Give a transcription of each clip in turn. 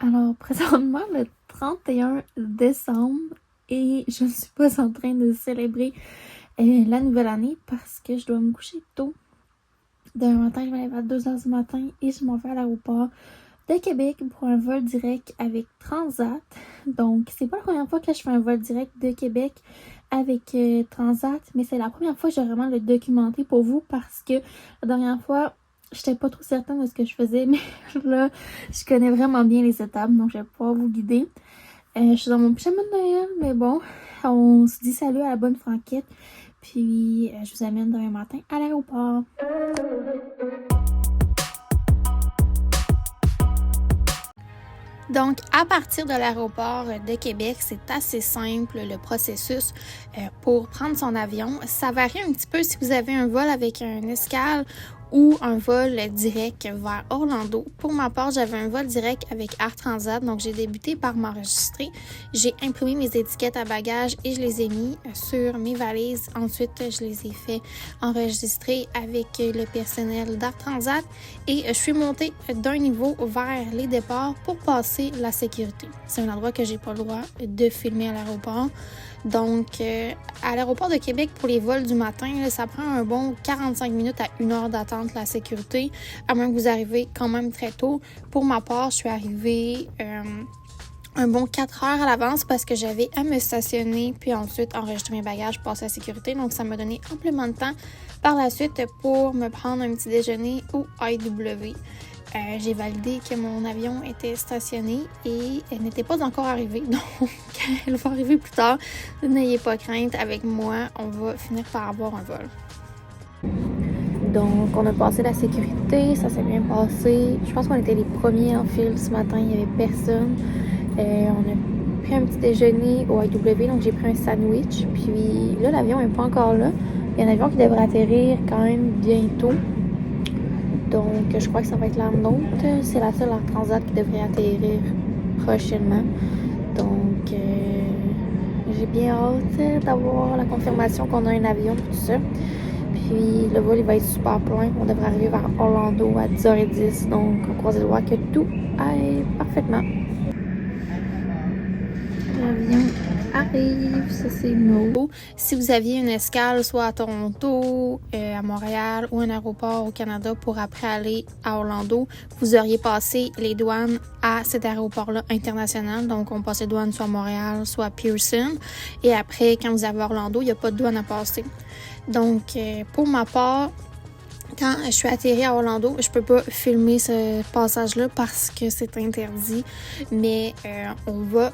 Alors, présentement, le 31 décembre, et je ne suis pas en train de célébrer la nouvelle année parce que je dois me coucher tôt. Demain matin, je me lève à 2h du matin et je m'en vais à l'aéroport de Québec pour un vol direct avec Transat. Donc, c'est pas la première fois que je fais un vol direct de Québec avec Transat, mais c'est la première fois que j'ai vraiment le documenté pour vous parce que la dernière fois, j'étais pas trop certaine de ce que je faisais, mais là, je connais vraiment bien les étapes, donc je vais pouvoir vous guider. Je suis dans mon pyjama de Noël, mais bon, on se dit salut à la bonne franquette, puis je vous amène demain matin à l'aéroport. Donc, à partir de l'aéroport de Québec, c'est assez simple le processus pour prendre son avion. Ça varie un petit peu si vous avez un vol avec un escale ou un vol direct vers Orlando. Pour ma part, j'avais un vol direct avec Air Transat, donc j'ai débuté par m'enregistrer. J'ai imprimé mes étiquettes à bagages et je les ai mis sur mes valises. Ensuite, je les ai fait enregistrer avec le personnel d'Air Transat et je suis montée d'un niveau vers les départs pour passer la sécurité. C'est un endroit que j'ai pas le droit de filmer à l'aéroport. Donc, à l'aéroport de Québec, pour les vols du matin, là, ça prend un bon 45 minutes à 1 heure d'attente la sécurité, à moins que vous arrivez quand même très tôt. Pour ma part, je suis arrivée un bon 4 heures à l'avance parce que j'avais à me stationner puis ensuite enregistrer mes bagages, passer la sécurité. Donc, ça m'a donné amplement de temps par la suite pour me prendre un petit déjeuner au IW. J'ai validé que mon avion était stationné et elle n'était pas encore arrivée, donc elle va arriver plus tard. N'ayez pas crainte, avec moi, on va finir par avoir un vol. Donc, on a passé la sécurité, ça s'est bien passé. Je pense qu'on était les premiers en file ce matin, il n'y avait personne. On a pris un petit déjeuner au IW, donc j'ai pris un sandwich. Puis là, l'avion n'est pas encore là. Il y a un avion qui devrait atterrir quand même bientôt. Donc, je crois que ça va être la nôtre. C'est la seule Air Transat qui devrait atterrir prochainement. Donc, j'ai bien hâte d'avoir la confirmation qu'on a un avion, tout ça. Puis, le vol, il va être super plein. On devrait arriver vers Orlando à 10h10. Donc, on croise les doigts que tout aille parfaitement. L'avion arrive, ça c'est no. Si vous aviez une escale soit à Toronto, à Montréal ou un aéroport au Canada pour après aller à Orlando, vous auriez passé les douanes à cet aéroport-là international. Donc, on passe les douanes soit à Montréal, soit à Pearson. Et après, quand vous avez Orlando, il n'y a pas de douane à passer. Donc, pour ma part, quand je suis atterrie à Orlando, je peux pas filmer ce passage-là parce que c'est interdit. Mais on va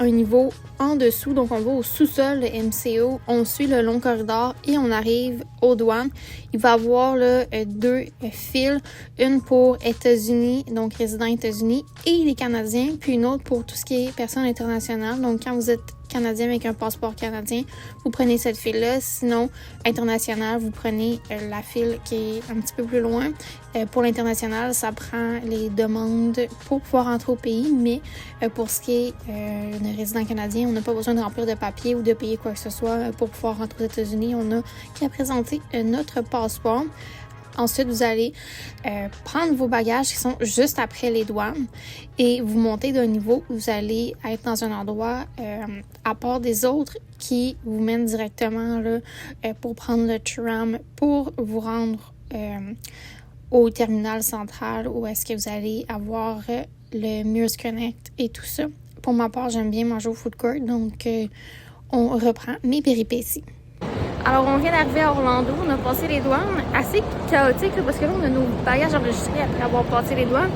un niveau en dessous, donc on va au sous-sol de MCO, on suit le long corridor et on arrive aux douanes. Il va y avoir là, 2 files, une pour États-Unis, donc résidents États-Unis et les Canadiens, puis une autre pour tout ce qui est personnes internationales. Donc quand vous êtes Canadien avec un passeport canadien, vous prenez cette file-là. Sinon, international, vous prenez la file qui est un petit peu plus loin. Pour l'international, ça prend les demandes pour pouvoir entrer au pays, mais pour ce qui est de résidents canadiens, on n'a pas besoin de remplir de papier ou de payer quoi que ce soit pour pouvoir rentrer aux États-Unis. On a qu'à présenter notre passeport. Ensuite, vous allez prendre vos bagages qui sont juste après les douanes et vous montez d'un niveau où vous allez être dans un endroit à part des autres qui vous mène directement là, pour prendre le tram pour vous rendre au terminal central où est-ce que vous allez avoir le Mears Connect et tout ça. Pour ma part, j'aime bien manger au food court, donc on reprend mes péripéties. Alors, on vient d'arriver à Orlando, on a passé les douanes, assez chaotique là, parce que là, on a nos bagages enregistrés après avoir passé les douanes.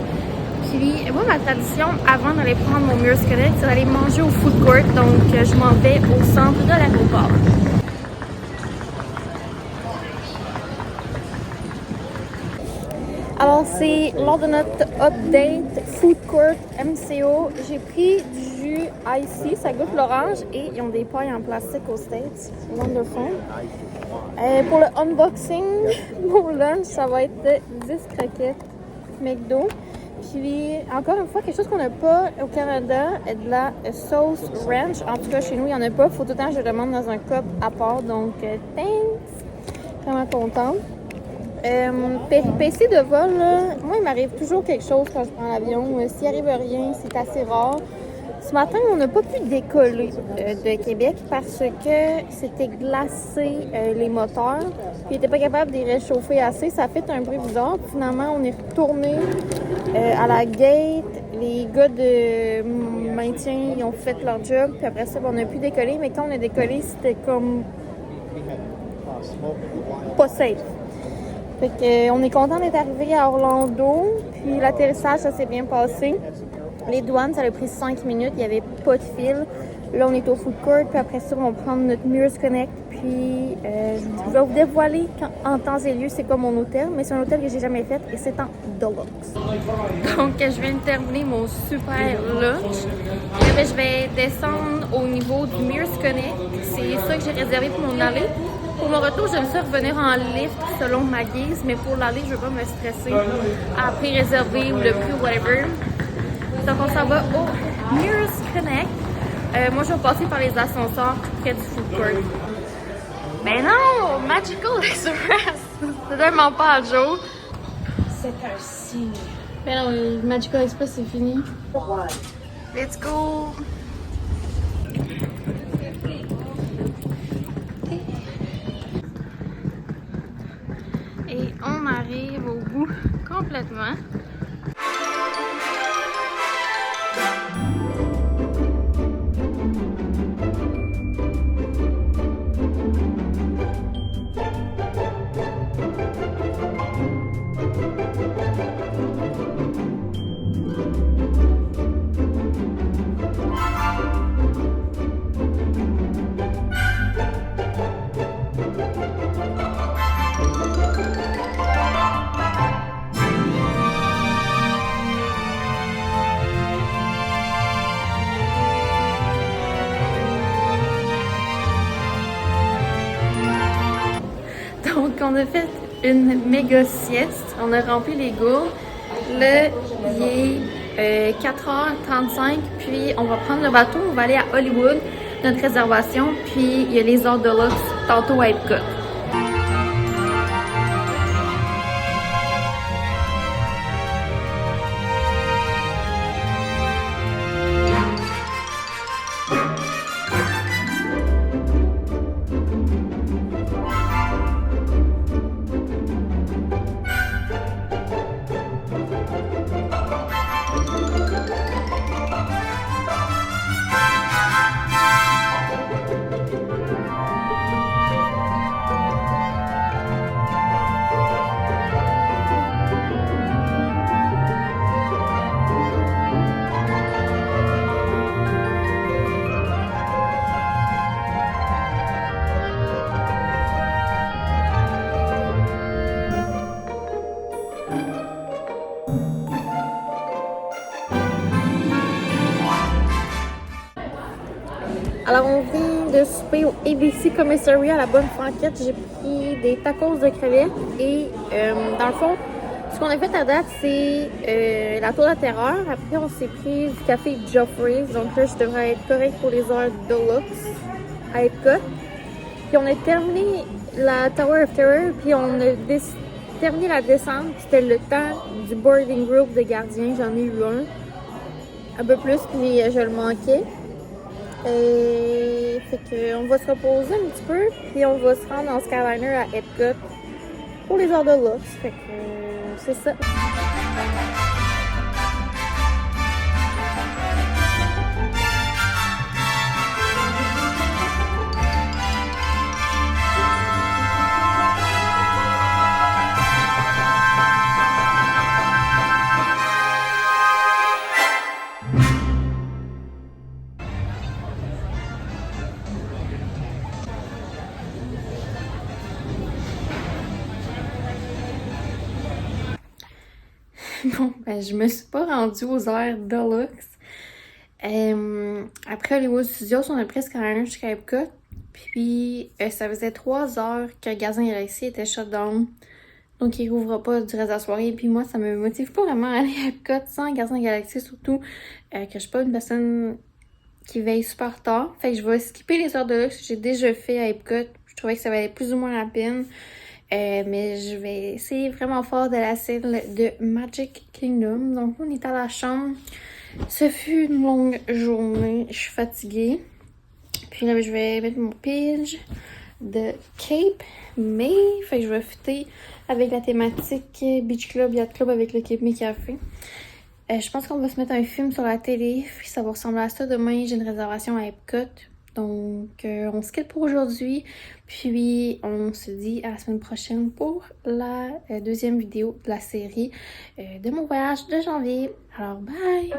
Puis, moi, ma tradition, avant d'aller prendre mon Mears Connect, c'est d'aller manger au food court, donc je m'en vais au centre de l'aéroport. Alors, c'est lors de notre update Food Court MCO, j'ai pris du jus icy, ça goûte l'orange et ils ont des pailles en plastique aux States. Wonderful. Pour le unboxing, mon lunch, ça va être 10 croquettes McDo. Puis, encore une fois, quelque chose qu'on n'a pas au Canada, de la sauce ranch. En tout cas, chez nous, il n'y en a pas. Il faut tout le temps que je le demande dans un cup à part. Donc, thanks! Vraiment contente. Péripéties de vol, là, moi, il m'arrive toujours quelque chose quand je prends l'avion. S'il arrive rien, c'est assez rare. Ce matin, on n'a pas pu décoller de Québec parce que c'était glacé les moteurs. Puis ils n'étaient pas capables de les réchauffer assez. Ça a fait un bruit bizarre. Puis finalement, on est retourné à la gate. Les gars de maintien, ils ont fait leur job. Puis après ça, on a pu décoller. Mais quand on a décollé, c'était comme pas safe. Fait que, on est content d'être arrivé à Orlando. Puis l'atterrissage, ça s'est bien passé. Les douanes, ça a pris 5 minutes, il n'y avait pas de fil. Là, on est au food court, puis après ça, on va prendre notre Mears Connect. Puis, je vais vous dévoiler en temps et lieu c'est quoi mon hôtel, mais c'est un hôtel que j'ai jamais fait et c'est en Deluxe. Donc, je viens de terminer mon super lunch. Et là, je vais descendre au niveau du Mears Connect. C'est ça que j'ai réservé pour mon aller. Pour mon retour, j'aime ça revenir en lift selon ma guise, mais pour l'aller, je ne veux pas me stresser à prix réservé ou le prix ou whatever. Donc, on s'en va au Mears Connect. Moi, je vais passer par les ascenseurs près du food court. Mais non! Magical Express! C'est tellement pas à jour. C'est un signe. Mais non, Magical Express, c'est fini. Let's go! Et on arrive au bout complètement. Donc, on a fait une méga sieste. On a rempli les gourdes. Là, il est 4h35. Puis, on va prendre le bateau. On va aller à Hollywood, notre réservation. Puis, il y a les heures de luxe tantôt à Epcot. Alors, on vient de souper au ABC Commissary à la bonne franquette. J'ai pris des tacos de crevettes et dans le fond, ce qu'on a fait à date, c'est la tour de la terreur. Après, on s'est pris du café Joffrey's. Donc là, je devrais être correct pour les heures Deluxe à Epcot. Puis on a terminé la Tower of Terror, puis on a terminé la descente. C'était le temps du boarding group de gardiens. J'en ai eu un peu plus, puis je le manquais. Fait que on va se reposer un petit peu, puis on va se rendre en Skyliner à Epcot pour les heures de luxe. Fait que c'est ça. Bon, ben, je me suis pas rendue aux heures Deluxe. Après Hollywood Studios, on a presque un jusqu'à Epcot. Puis, ça faisait 3 heures que Gardien Galaxy était shut down. Donc, il rouvre pas du reste de la soirée. Puis moi, ça me motive pas vraiment à aller à Epcot sans Gardien Galaxy, surtout que je suis pas une personne qui veille super tard. Fait que je vais skipper les heures de luxe que j'ai déjà fait à Epcot. Je trouvais que ça valait plus ou moins la peine. Mais je vais essayer vraiment fort de la scène de Magic Kingdom. Donc on est à la chambre. Ce fut une longue journée. Je suis fatiguée. Puis là, je vais mettre mon page de Cape May. Fait que je vais fitter avec la thématique Beach Club, Yacht Club avec le Cape May Café. Je pense qu'on va se mettre un film sur la télé. Puis ça va ressembler à ça. Demain, j'ai une réservation à Epcot. Donc, on se quitte pour aujourd'hui. Puis, on se dit à la semaine prochaine pour la deuxième vidéo de la série de mon voyage de janvier. Alors, bye!